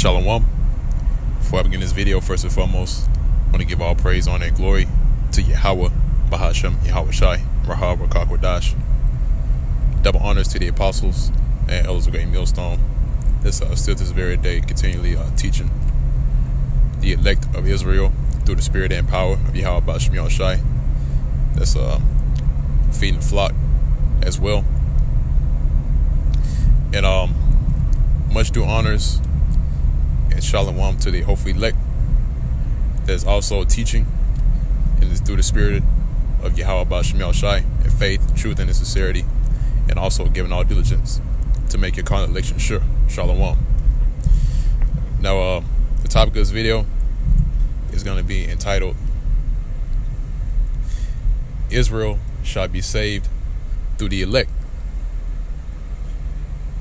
Shalom. Before I begin this video, first and foremost, I want to give all praise, honor, and glory to Yahweh, Bahashem, Yahweh Shai, Rahab, Rakakwadash. Double honors to the apostles and elders of Great Millstone. This still to this very day, continually teaching the elect of Israel through the spirit and power of Yahweh Bahashem, Yahweh Shai. That's feeding the flock as well. And much due honors and shalom to the hopefully elect that's also teaching and is through the spirit of Yahweh Bahashem Yahweh Shai and faith, truth, and sincerity, and also giving all diligence to make your current election sure. Shalom. Now, the topic of this video is going to be entitled Israel shall be saved through the elect.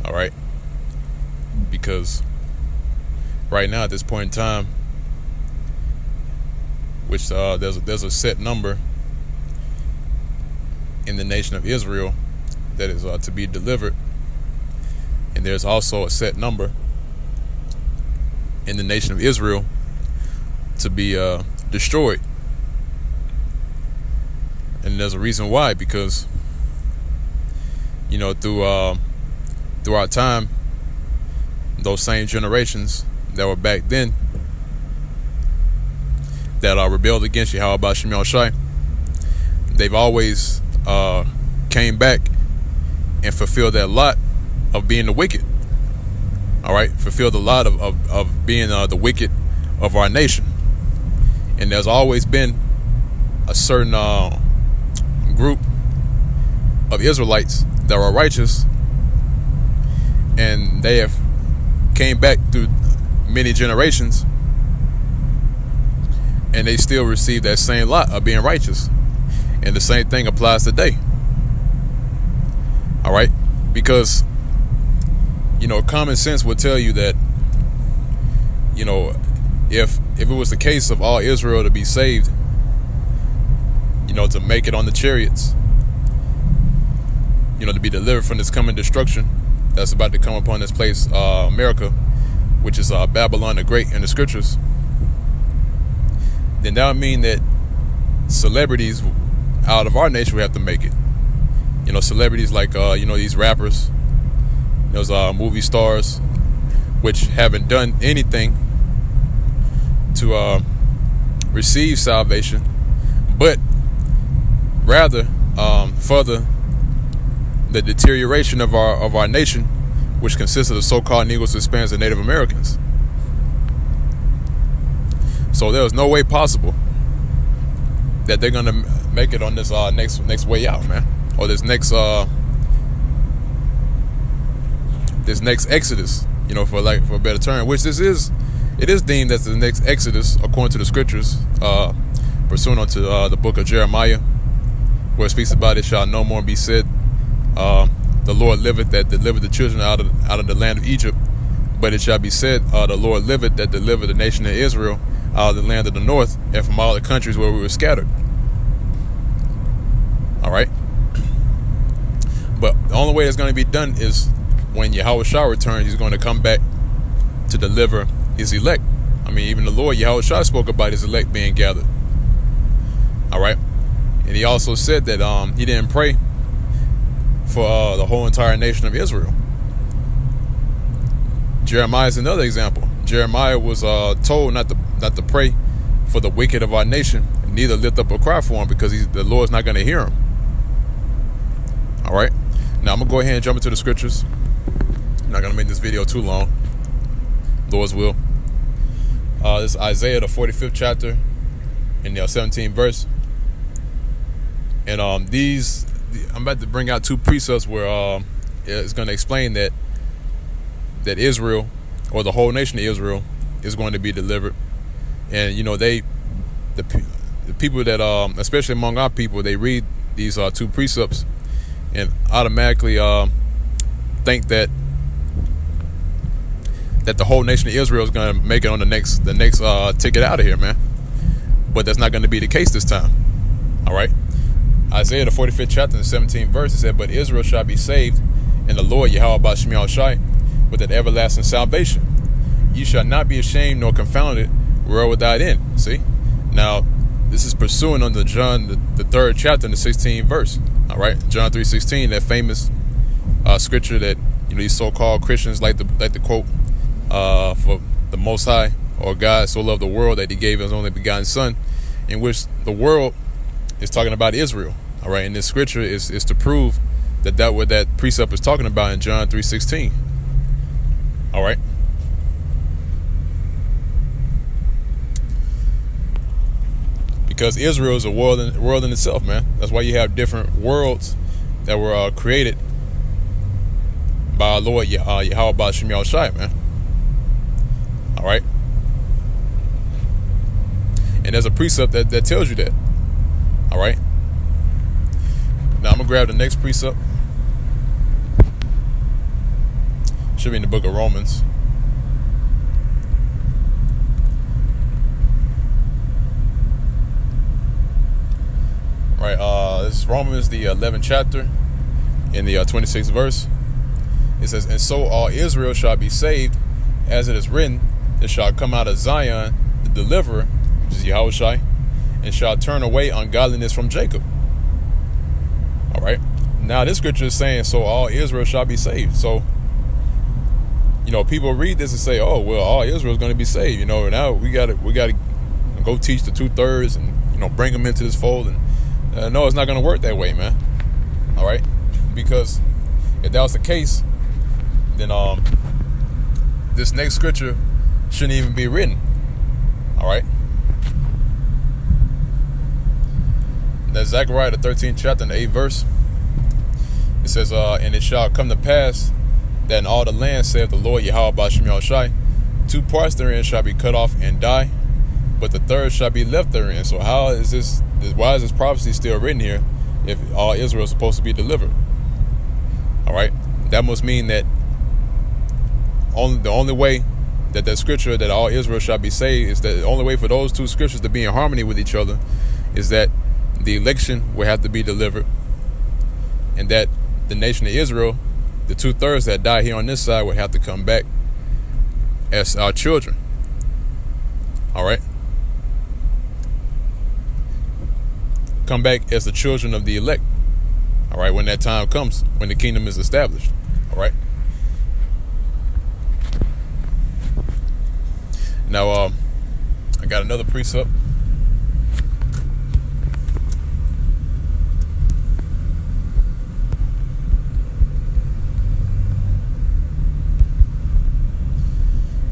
All right, because right now at this point in time, which there's a set number in the nation of Israel that is to be delivered, and there's also a set number in the nation of Israel to be destroyed. And there's a reason why, because you know, through our time, those same generations that were back then that rebelled against Yahweh Bahashem Yahweh Shai, they've always came back and fulfilled that lot of being the wicked. All right, fulfilled the lot of being the wicked of our nation. And there's always been a certain group of Israelites that were righteous, and they have came back through many generations, and they still receive that same lot of being righteous. And the same thing applies today. All right, because you know, common sense would tell you that, you know, if it was the case of all Israel to be saved, you know, to make it on the chariots, you know, to be delivered from this coming destruction that's about to come upon this place, America, which is Babylon the Great in the scriptures, then that would mean that celebrities out of our nation would have to make it. You know, celebrities like, you know, these rappers, those movie stars, which haven't done anything to receive salvation, but rather further the deterioration of our nation, which consists of the so-called Negroes, Hispanics, and Native Americans. So there was no way possible that they're gonna make it on this next way out, man, or this next Exodus, you know, for a better term, which it is deemed as the next Exodus according to the scriptures, pursuant unto the book of Jeremiah, where it speaks about, it shall no more be said, the Lord liveth that delivered the children out of the land of Egypt, but it shall be said, the Lord liveth that delivered the nation of Israel out of the land of the north and from all the countries where we were scattered. All right, but the only way it's going to be done is when Yahweh Shai returns. He's going to come back to deliver his elect. I mean, even the Lord Yahweh Shai spoke about his elect being gathered. All right, and he also said that he didn't pray for the whole entire nation of Israel. Jeremiah is another example. Jeremiah was told not to pray for the wicked of our nation, neither lift up a cry for him, because the Lord's not going to hear him. All right, now I'm gonna go ahead and jump into the scriptures. I'm not gonna make this video too long, Lord's will. This is Isaiah, the 45th chapter, in the 17th verse. And I'm about to bring out two precepts where it's going to explain that Israel, or the whole nation of Israel, is going to be delivered. And you know, the people that especially among our people, they read these two precepts and automatically think that the whole nation of Israel is going to make it on the next ticket out of here, man. But that's not going to be the case this time. All right, Isaiah, the 45th chapter, the 17th verse, it said, "But Israel shall be saved in the Lord Yahweh Bahashem Yahweh Shai with an everlasting salvation. you shall not be ashamed nor confounded, world without end. See? Now, this is pursuing under John, the 3rd chapter, in the 16th verse. All right? John 3:16, that famous scripture that these so-called Christians like to quote, for the Most High, or God so loved the world that he gave his only begotten Son, in which the world is talking about Israel. All right? And this scripture is to prove that what that precept is talking about in John 3:16. All right? Because Israel is a world in itself, man. That's why you have different worlds that were created by our Lord Yahweh Ba'ashem Yahushai, man. All right? And there's a precept that tells you that. All right? Now I'm going to grab the next precept. Should be in the book of Romans. Right, this is Romans, the 11th chapter, in the 26th verse. It says, "And so all Israel shall be saved, as it is written, there shall come out of Zion the deliverer, which is Yahushai, and shall turn away ungodliness from Jacob." All right. Now this scripture is saying, so all Israel shall be saved. So, people read this and say, oh, well, all Israel is going to be saved. Now we got to go teach the 2/3 and, bring them into this fold. And no, it's not going to work that way, man. All right. Because if that was the case, then this next scripture shouldn't even be written. All right. That's Zechariah, the 13th chapter, and the 8th verse. It says, "And it shall come to pass that in all the land, saith the Lord Yahweh Ba'ashem Yahushai, 2 parts therein shall be cut off and die, but the third shall be left therein." So how is this? Why is this prophecy still written here if all Israel is supposed to be delivered? All right, that must mean that the only way that scripture that all Israel shall be saved is that the only way for those 2 scriptures to be in harmony with each other is that the election will have to be delivered, and that the nation of Israel, the 2/3 that die here on this side, would have to come back as our children. All right, come back as the children of the elect. All right, when that time comes, when the kingdom is established. All right. Now, I got another precept.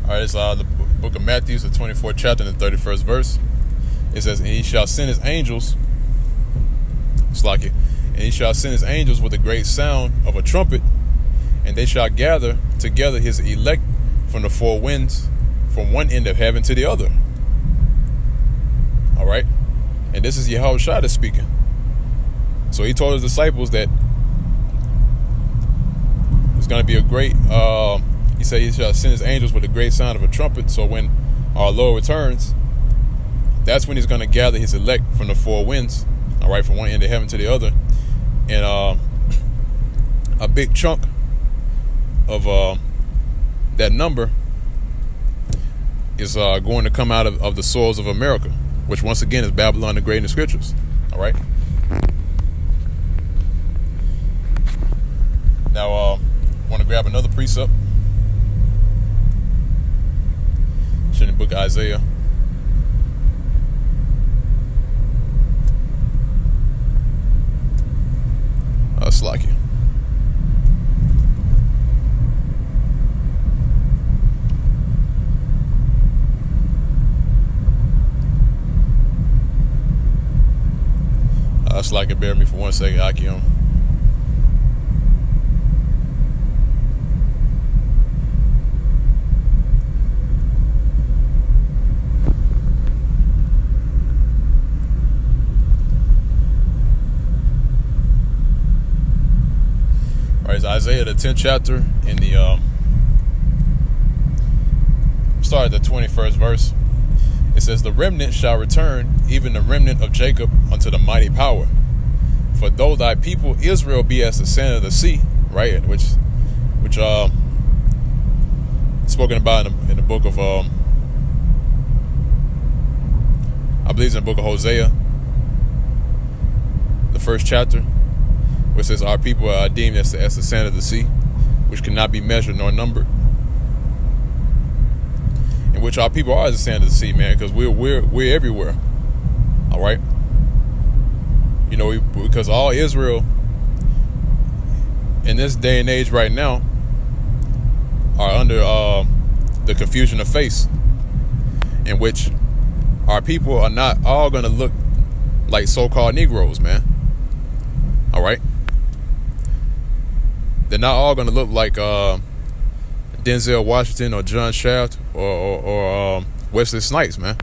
All right, it's the book of Matthew, the 24th chapter, and the 31st verse. It says, "And he shall send his angels," it's like it, "and he shall send his angels with a great sound of a trumpet, and they shall gather together his elect from the 4 winds, from one end of heaven to the other." All right, and this is Yahushua that's speaking. So he told his disciples that it's going to be a great. He said he shall send his angels with a great sound of a trumpet. So when our Lord returns, that's when he's going to gather his elect from the 4 winds, all right, from one end of heaven to the other. And a big chunk of that number is going to come out of the soils of America, which once again is Babylon the Great in the scriptures. All right. Now, I want to grab another precept. In the book of Isaiah. Slacky. Slacky, bear me for 1 second, Akim. Isaiah, the 10th chapter, in the start at the 21st verse. It says, "The remnant shall return, even the remnant of Jacob, unto the mighty power. For though thy people Israel be as the sand of the sea," right, which spoken about in the book of I believe it's in the book of Hosea, the first chapter, where it says, our people are deemed as the sand of the sea, which cannot be measured nor numbered. In which our people are as the sand of the sea, man, because we're everywhere. All right. You know, because all Israel in this day and age right now are under the confusion of face, in which our people are not all going to look like so-called Negroes, man. All right. They're not all going to look like Denzel Washington or John Shaft or Wesley Snipes, man.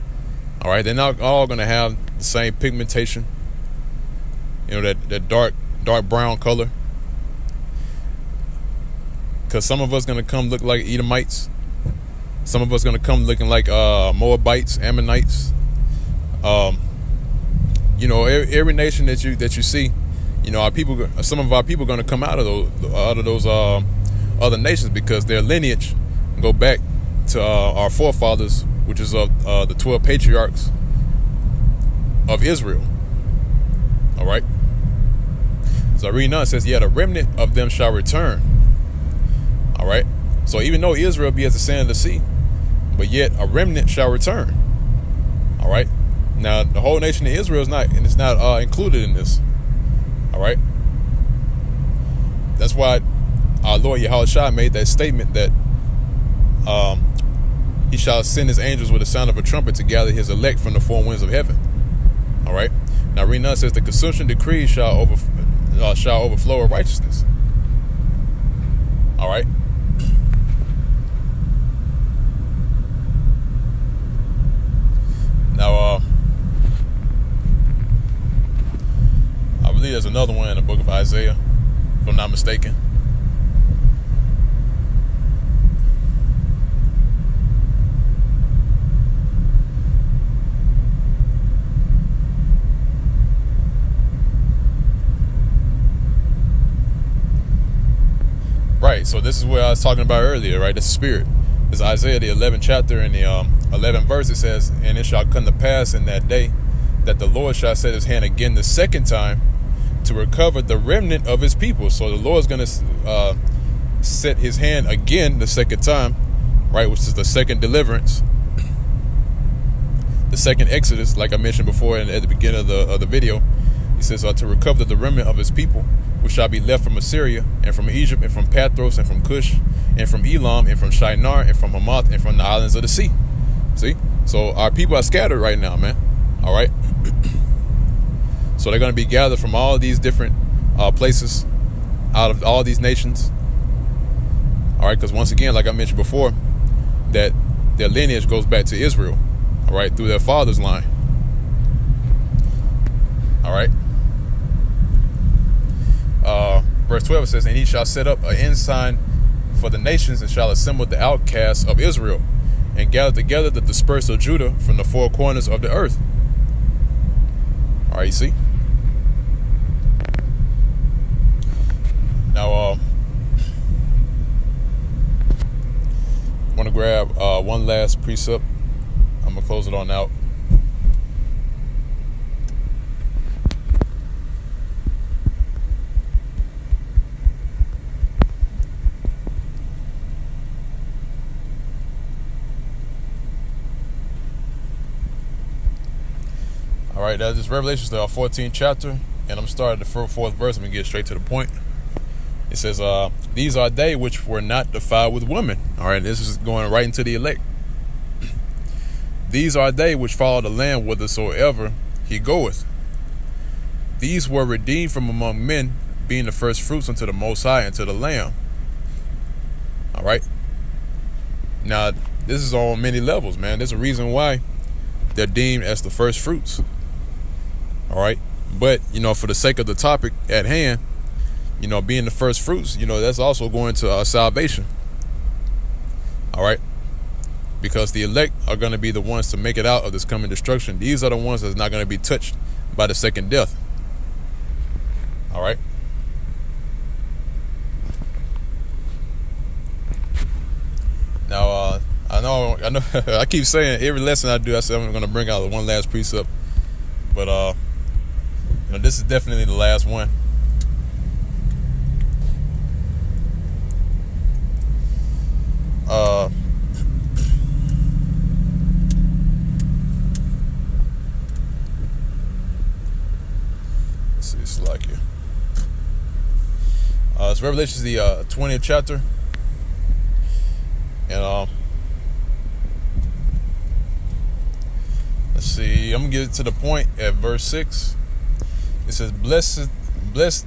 All right. They're not all going to have the same pigmentation, you know, that dark brown color. Because some of us going to come look like Edomites. Some of us going to come looking like Moabites, Ammonites. You know, every nation that you see, you know, some of our people are going to come out of those other nations, because their lineage go back to our forefathers, which is of the 12 patriarchs of Israel. All right. So I read now, it says, yet a remnant of them shall return. All right. So even though Israel be as the sand of the sea, but yet a remnant shall return. All right. Now the whole nation of Israel is not included in this. All right. That's why our Lord Yahushua made that statement that he shall send his angels with the sound of a trumpet to gather his elect from the four winds of heaven. All right. Now read now, it says the consumption decree shall overflow of righteousness. All right. Now, I believe there's another one in the book of Isaiah, if I'm not mistaken. Right, so this is what I was talking about earlier, right? The spirit. This is Isaiah, the 11th chapter, and the 11th verse. It says, and it shall come to pass in that day that the Lord shall set his hand again the second time to recover the remnant of his people. So the Lord's going to set his hand again the second time, right? Which is the second deliverance, the second Exodus, like I mentioned before at the beginning of the video. He says to recover the remnant of his people, which shall be left from Assyria, and from Egypt, and from Pathros, and from Cush, and from Elam, and from Shinar, and from Hamath, and from the islands of the sea. See? So our people are scattered right now, man. All right? So they're going to be gathered from all these different places, out of all these nations. All right? Because once again, like I mentioned before, that their lineage goes back to Israel, all right, through their father's line. All right? Verse 12 says, and he shall set up an ensign for the nations, and shall assemble the outcasts of Israel, and gather together the dispersed of Judah from the four corners of the earth. All right, you see? Now, I want to grab one last precept. I'm going to close it on out. All right, that's just Revelations, the 14th chapter, and I'm starting the fourth verse. I'm going to get straight to the point. It says, these are they which were not defiled with women. All right, this is going right into the elect. These are they which follow the Lamb whithersoever he goeth. These were redeemed from among men, being the first fruits unto the Most High and to the Lamb. All right. Now, this is on many levels, man. There's a reason why they're deemed as the first fruits. All right. But, you know, for the sake of the topic at hand, you know, being the first fruits, you know, that's also going to salvation. All right. Because the elect are going to be the ones to make it out of this coming destruction. These are the ones that's not going to be touched by the second death. All right. Now, I know, I keep saying every lesson I do, I say I'm going to bring out one last precept, but this is definitely the last one. Let's see, it's like here. It's Revelation, the 20th chapter, and let's see. I'm gonna get to the point at verse 6. It says, "Blessed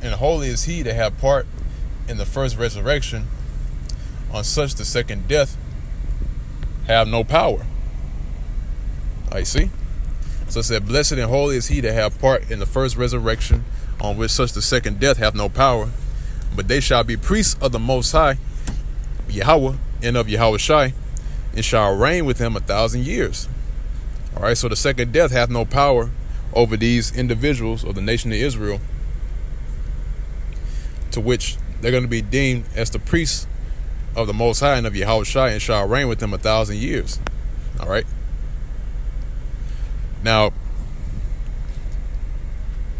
and holy is he that have part in the first resurrection. On such the second death have no power." I see. So it said, "Blessed and holy is he that have part in the first resurrection, on which such the second death have no power. But they shall be priests of the Most High, Yahweh, and of Yahushai, and shall reign with him 1,000 years." All right, so the second death hath no power over these individuals of the nation of Israel, to which they're going to be deemed as the priests of the Most High and of Yahushai, and shall reign with him 1,000 years. All right. Now,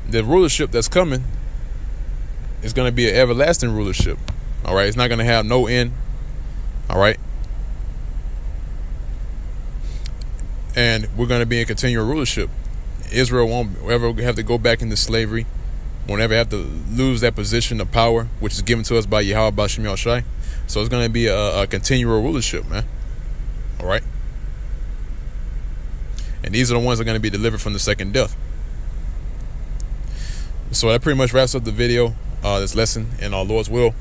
the rulership that's coming is going to be an everlasting rulership. All right. It's not going to have no end. All right. And we're going to be in continual rulership. Israel won't ever have to go back into slavery. Won't ever have to lose that position of power, which is given to us by Yahweh B'Shem Yahushai. So it's going to be a continual rulership, man. All right. And these are the ones that are going to be delivered from the second death. So that pretty much wraps up the video, this lesson in our Lord's will.